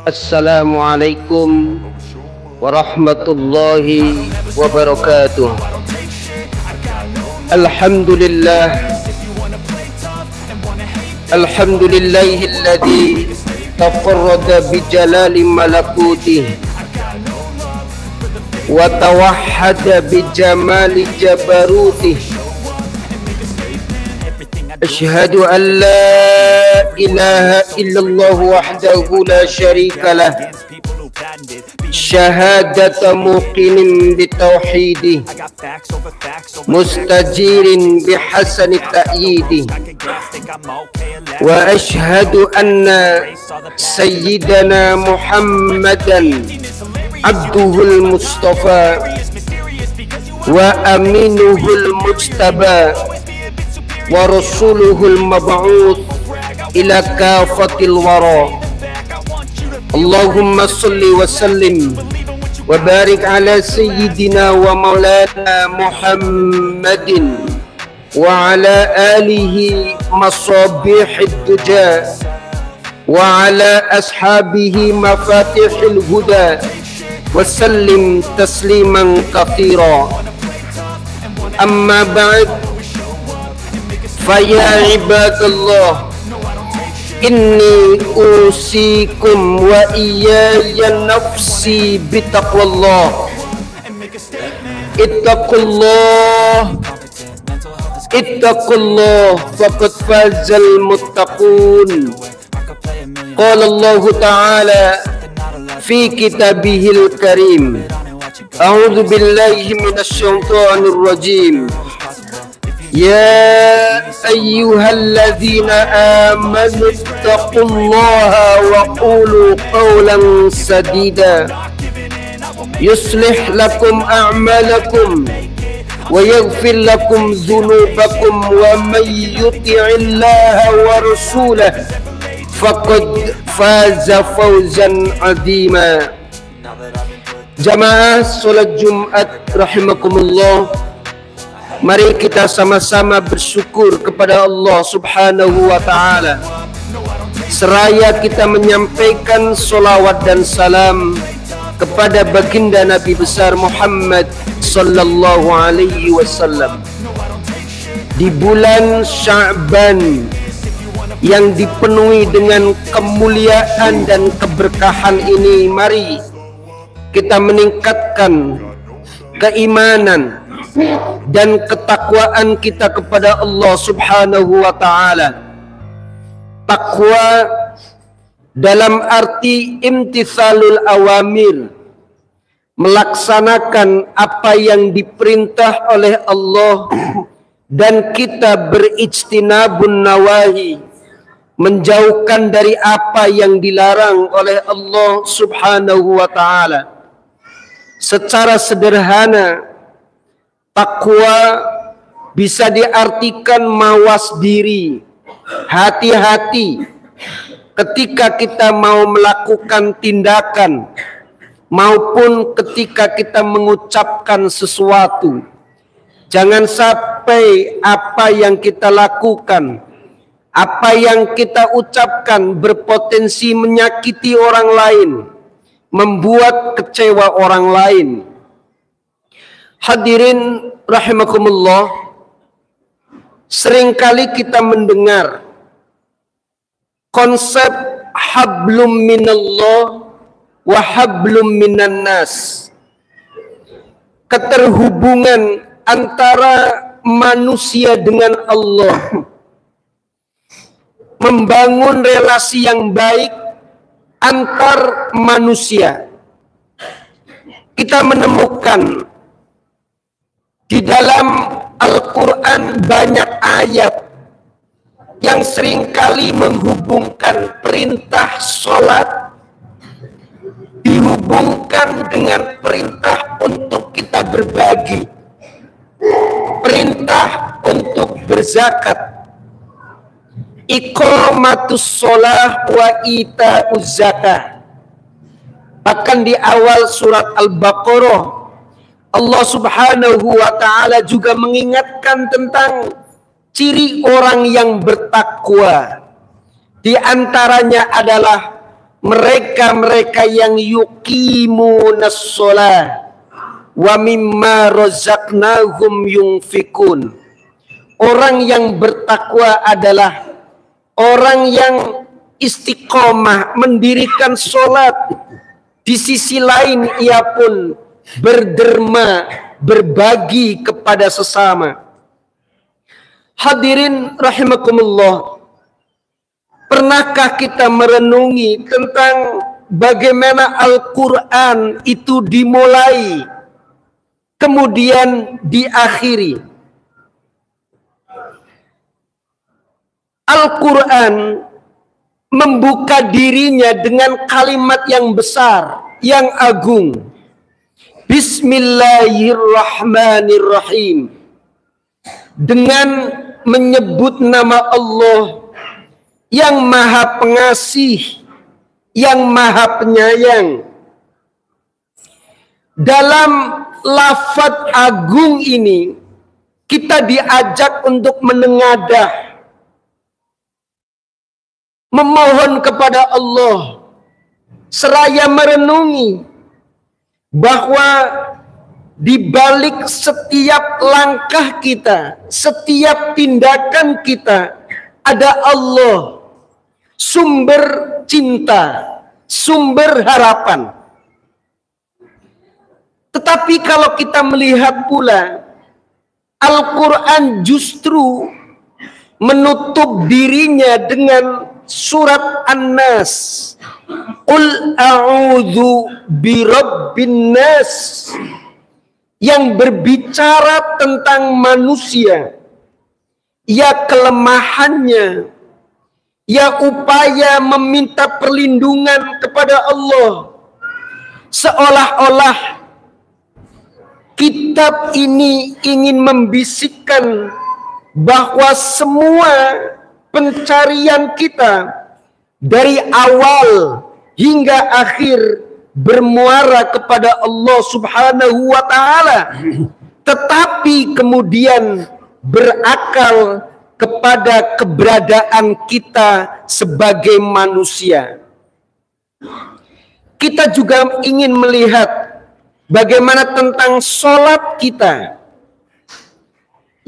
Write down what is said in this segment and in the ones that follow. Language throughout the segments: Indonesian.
Assalamualaikum warahmatullahi wabarakatuh. Alhamdulillah, alhamdulillahilladzi tafarrada bijalali malakutih wa tawahhada bijamali jabarutih. Asyhadu an la ilaha illallah wahdahu la syarika lah, syahadata muqinin bitauhidi, mustajirin bihasani ta'yidi. Wa ashhadu anna sayyidana Muhammadan abduhul mustafa wa aminuhul mujtaba wa rasuluhul mab'uth ila kafatil wara. Allahumma salli wa sallim wa barik ala sayyidina wa maulana Muhammadin wa ala alihi masabihid duja wa ala ashabihi mafatihil huda wa sallim tasliman kathira. Amma ba'd, faya ibadallah, inni usikum wa iyaya nafsi bitaqwallah. Ittaqullah, ittaqullah, faqad fazal muttaqun. Qala Allah Ta'ala fi kitabihil karim, a'udzu billahi minasy syaithanir rajim. Ya ayyuhalladzina amanu ittaqullaha wa qulu qawlan sadida yuslih lakum a'malakum wa yaghfir lakum dhunubakum wa may yuti'illaha wa rasulahu faqad faza fawzan 'azima. Jamaah salat Jumat rahimakumullah, mari kita sama-sama bersyukur kepada Allah Subhanahu wa Ta'ala, seraya kita menyampaikan solawat dan salam kepada baginda Nabi besar Muhammad sallallahu alaihi wasallam. Di bulan Sya'ban yang dipenuhi dengan kemuliaan dan keberkahan ini, mari kita meningkatkan keimanan dan ketakwaan kita kepada Allah Subhanahu wa Ta'ala. Takwa dalam arti imtithalul awamir, melaksanakan apa yang diperintah oleh Allah, dan kita berijtinabun nawahi, menjauhkan dari apa yang dilarang oleh Allah Subhanahu wa Ta'ala. Secara sederhana, takwa bisa diartikan mawas diri, hati-hati ketika kita mau melakukan tindakan maupun ketika kita mengucapkan sesuatu. Jangan sampai apa yang kita lakukan, apa yang kita ucapkan berpotensi menyakiti orang lain, membuat kecewa orang lain. Hadirin rahimakumullah, seringkali kita mendengar konsep hablum minallah wa hablum minan nas, keterhubungan antara manusia dengan Allah, membangun relasi yang baik antar manusia. Kita menemukan di dalam Al-Quran banyak ayat yang seringkali menghubungkan perintah sholat dihubungkan dengan perintah untuk kita berbagi, perintah untuk berzakat, iqamatus sholah wa ita'uz zakah. Bahkan di awal surat Al-Baqarah, Allah Subhanahu wa Ta'ala juga mengingatkan tentang ciri orang yang bertakwa. Di antaranya adalah mereka-mereka yang yuqimunas shalah wa mimma razaqnahum yunfikun. Orang yang bertakwa adalah orang yang istiqomah mendirikan sholat. Di sisi lain ia pun berderma, berbagi kepada sesama. Hadirin rahimakumullah, pernahkah kita merenungi tentang bagaimana Al-Quran itu dimulai, kemudian diakhiri? Al-Quran membuka dirinya dengan kalimat yang besar, yang agung. Bismillahirrahmanirrahim. Dengan menyebut nama Allah yang maha pengasih, yang maha penyayang. Dalam lafaz agung ini, kita diajak untuk menengadah, memohon kepada Allah, seraya merenungi bahwa di balik setiap langkah kita, setiap tindakan kita, ada Allah, sumber cinta, sumber harapan. Tetapi kalau kita melihat pula, Al-Quran justru menutup dirinya dengan surat An-Nas. Qul a'udzu birabbin nas, yang berbicara tentang manusia, ya kelemahannya, ya upaya meminta perlindungan kepada Allah. Seolah-olah kitab ini ingin membisikkan bahwa semua pencarian kita dari awal hingga akhir bermuara kepada Allah Subhanahu wa Ta'ala, tetapi kemudian berakal kepada keberadaan kita sebagai manusia. Kita juga ingin melihat bagaimana tentang sholat kita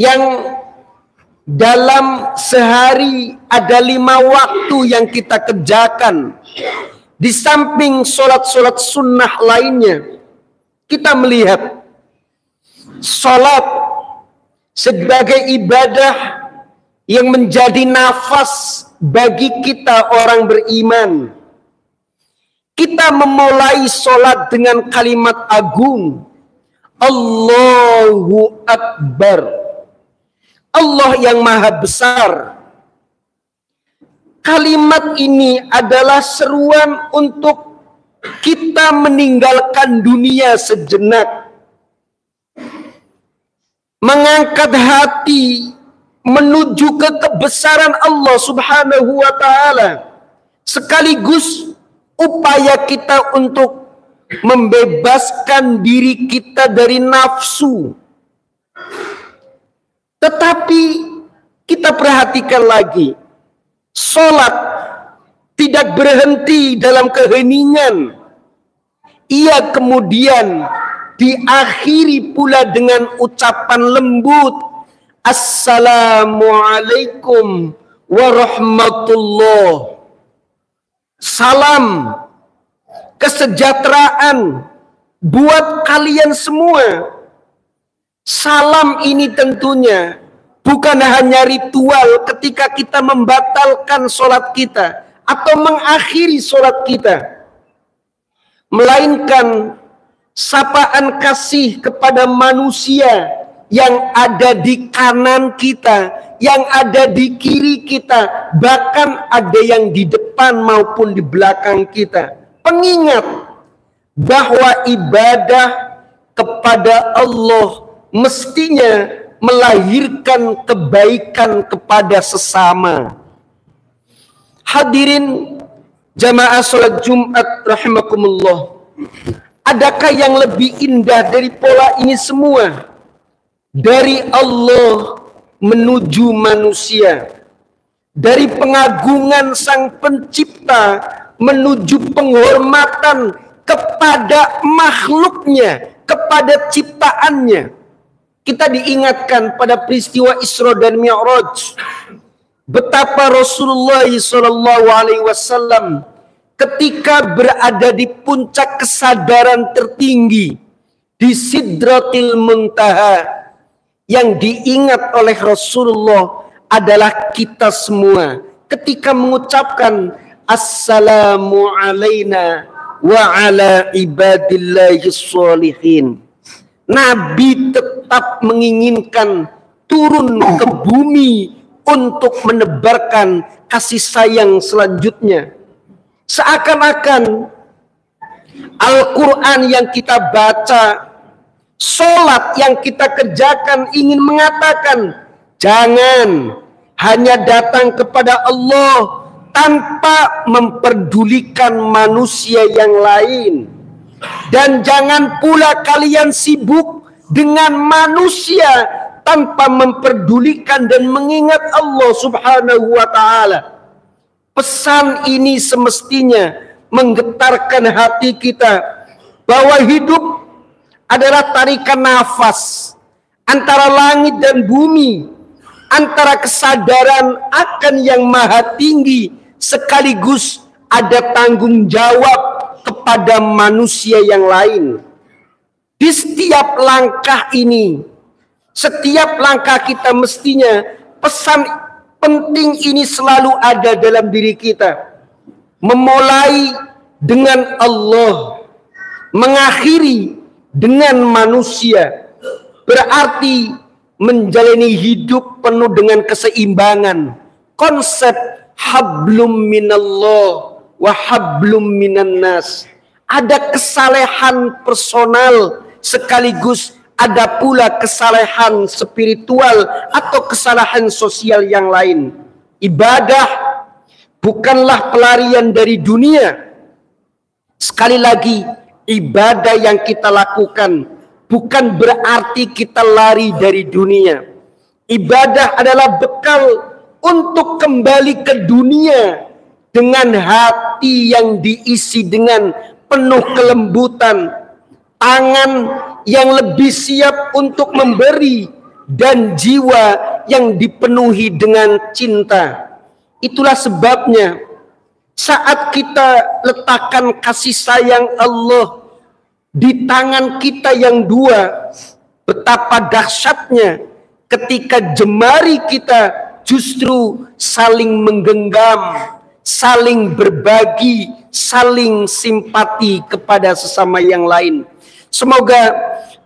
yang dalam sehari ada 5 waktu yang kita kerjakan. Di samping sholat-sholat sunnah lainnya, kita melihat sholat sebagai ibadah yang menjadi nafas bagi kita orang beriman. Kita memulai sholat dengan kalimat agung, Allahu Akbar. Allah yang maha besar. Kalimat ini adalah seruan untuk kita meninggalkan dunia sejenak, mengangkat hati menuju ke kebesaran Allah Subhanahu wa Ta'ala, sekaligus upaya kita untuk membebaskan diri kita dari nafsu. Tetapi kita perhatikan lagi, sholat tidak berhenti dalam keheningan. Ia kemudian diakhiri pula dengan ucapan lembut, Assalamualaikum warahmatullah. Salam kesejahteraan buat kalian semua. Salam ini tentunya bukan hanya ritual ketika kita membatalkan sholat kita atau mengakhiri sholat kita, melainkan sapaan kasih kepada manusia yang ada di kanan kita, yang ada di kiri kita, bahkan ada yang di depan maupun di belakang kita. Pengingat bahwa ibadah kepada Allah mestinya melahirkan kebaikan kepada sesama. Hadirin jamaah sholat Jumat rahimakumullah, adakah yang lebih indah dari pola ini semua? Dari Allah menuju manusia, dari pengagungan Sang Pencipta menuju penghormatan kepada makhluknya, kepada ciptaannya. Kita diingatkan pada peristiwa Isra dan Mi'raj, betapa Rasulullah SAW ketika berada di puncak kesadaran tertinggi di Sidratil Muntaha, yang diingat oleh Rasulullah adalah kita semua ketika mengucapkan assalamu alaina wa ala ibadillahis sholihin. Nabi tetap menginginkan turun ke bumi untuk menebarkan kasih sayang selanjutnya. Seakan-akan Al-Quran yang kita baca, sholat yang kita kerjakan ingin mengatakan, jangan hanya datang kepada Allah tanpa memperdulikan manusia yang lain. Dan jangan pula kalian sibuk dengan manusia tanpa memperdulikan dan mengingat Allah Subhanahu wa ta'ala. Pesan ini semestinya menggetarkan hati kita bahwa hidup adalah tarikan nafas antara langit dan bumi, antara kesadaran akan yang maha tinggi sekaligus ada tanggung jawab kepada manusia yang lain. Di setiap langkah ini, setiap langkah kita mestinya pesan penting ini selalu ada dalam diri kita. Memulai dengan Allah, mengakhiri dengan manusia, berarti menjalani hidup penuh dengan keseimbangan. Konsep hablum minallah wa hablum minan nas. Ada kesalehan personal sekaligus ada pula kesalehan spiritual atau kesalahan sosial yang lain. Ibadah bukanlah pelarian dari dunia. Sekali lagi, ibadah yang kita lakukan bukan berarti kita lari dari dunia. Ibadah adalah bekal untuk kembali ke dunia dengan hati yang diisi dengan penuh kelembutan, tangan yang lebih siap untuk memberi, dan jiwa yang dipenuhi dengan cinta. Itulah sebabnya saat kita letakkan kasih sayang Allah di tangan kita yang dua, betapa dahsyatnya ketika jemari kita justru saling menggenggam, saling berbagi, saling simpati kepada sesama yang lain. Semoga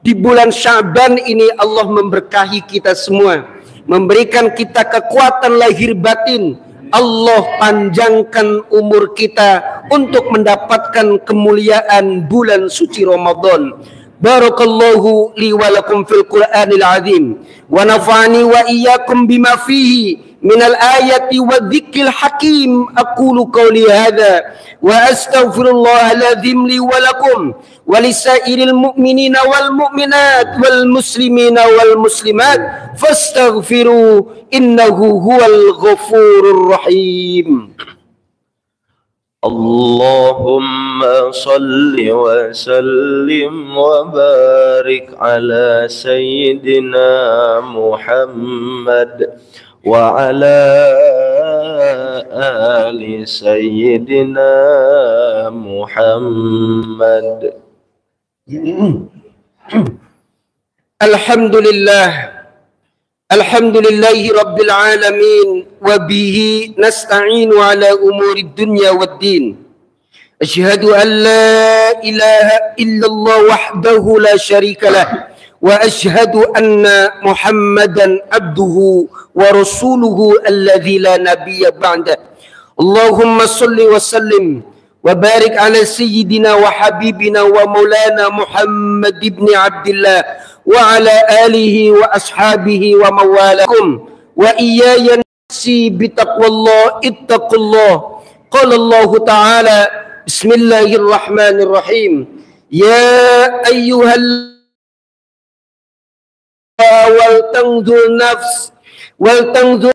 di bulan Sya'ban ini Allah memberkahi kita semua, memberikan kita kekuatan lahir batin. Allah panjangkan umur kita untuk mendapatkan kemuliaan bulan suci Ramadan. Barakallahu li wa lakum fil Qur'anil azim wa nafa'ani wa iyyakum bima fihi minal ayati wa dzikril hakim. Aqulu qawli hadza wa astaghfirullah alazim li wa lakum wa lisairil mu'minina wal mu'minat wal muslimina wal muslimat fastaghfiru innahu huwal ghafurur rahim. Allahumma salli wa sallim wa barik ala sayyidina Muhammad wa ala ali sayyidina Muhammad. Alhamdulillah, alhamdulillahi rabbil alamin, wa bihi nasta'inu ala umuri dunya waddin. Asyhadu an la ilaha illallah wahdahu la syarika lah, wa asyhadu anna Muhammadan abduhu wa rasuluhu alladzi la nabiyya ba'da. Allahumma salli wa sallim wa barik ala sayyidina wa habibina wa maulana Muhammad ibn Abdillah wa ala alihi wa ashabihi wa mawalakum wa iyaya nafsi bitaqwallah ittaqullah. Qala Allah ta'ala bismillahirrahmanirrahim, ya ayyuhal wal tanzur nafs ولتنظر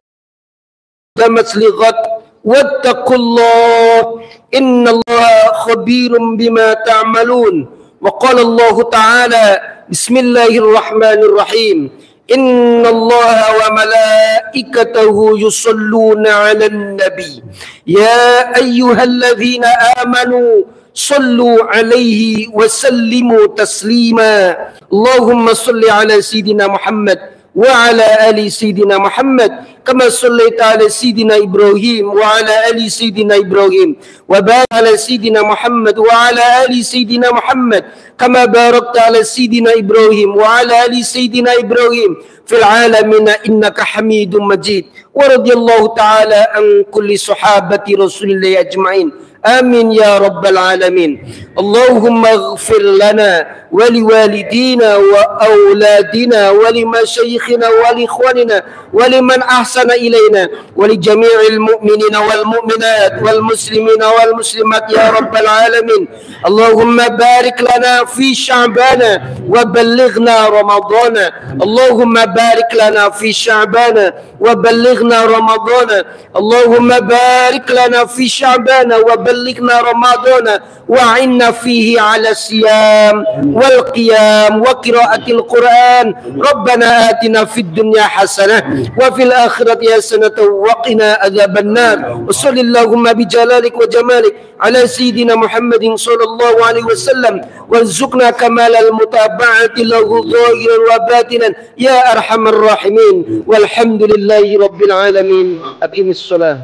لغد واتقوا الله إن الله خبير بما تعملون. وقال الله تعالى بسم الله الرحمن الرحيم إن الله وملائكته يصلون على النبي يا أيها الذين آمنوا صلوا عليه وسلموا تسليما. اللهم صل على سيدنا محمد وعلى آل سيدنا محمد كما صليت على سيدنا إبراهيم وعلى آل سيدنا إبراهيم وبارك على سيدنا محمد وعلى آل سيدنا محمد كما باركت على سيدنا إبراهيم وعلى آل سيدنا إبراهيم في العالمين إنك حميد مجيد. ورضي الله تعالى عن كل صحابة رسول الله أجمعين. آمين يا رب العالمين. اللهم اغفر لنا ولوالدينا وأولادنا ولمشايخنا ولإخواننا ولمن أحسن إلينا ولجميع المؤمنين والمؤمنات والمسلمين والمسلمات يا رب العالمين. اللهم بارك لنا في شعبان وبلغنا رمضان. اللهم بارك لنا في شعبان وبلغنا رمضان. اللهم بارك لنا في شعبان وبلغنا رمضان وعنا فيه على الصيام والقيام وقراءة القرآن. ربنا آتنا في الدنيا حسنة وفي الآخرة حسنة وقنا عذاب النار. وصل اللهم بجلالك وجمالك على سيدنا محمد صلى الله عليه وسلم وارزقنا كمال المتابعة له ظاهرا وباطنا يا أرحم الراحمين. والحمد لله رب العالمين. أقم الصلاة.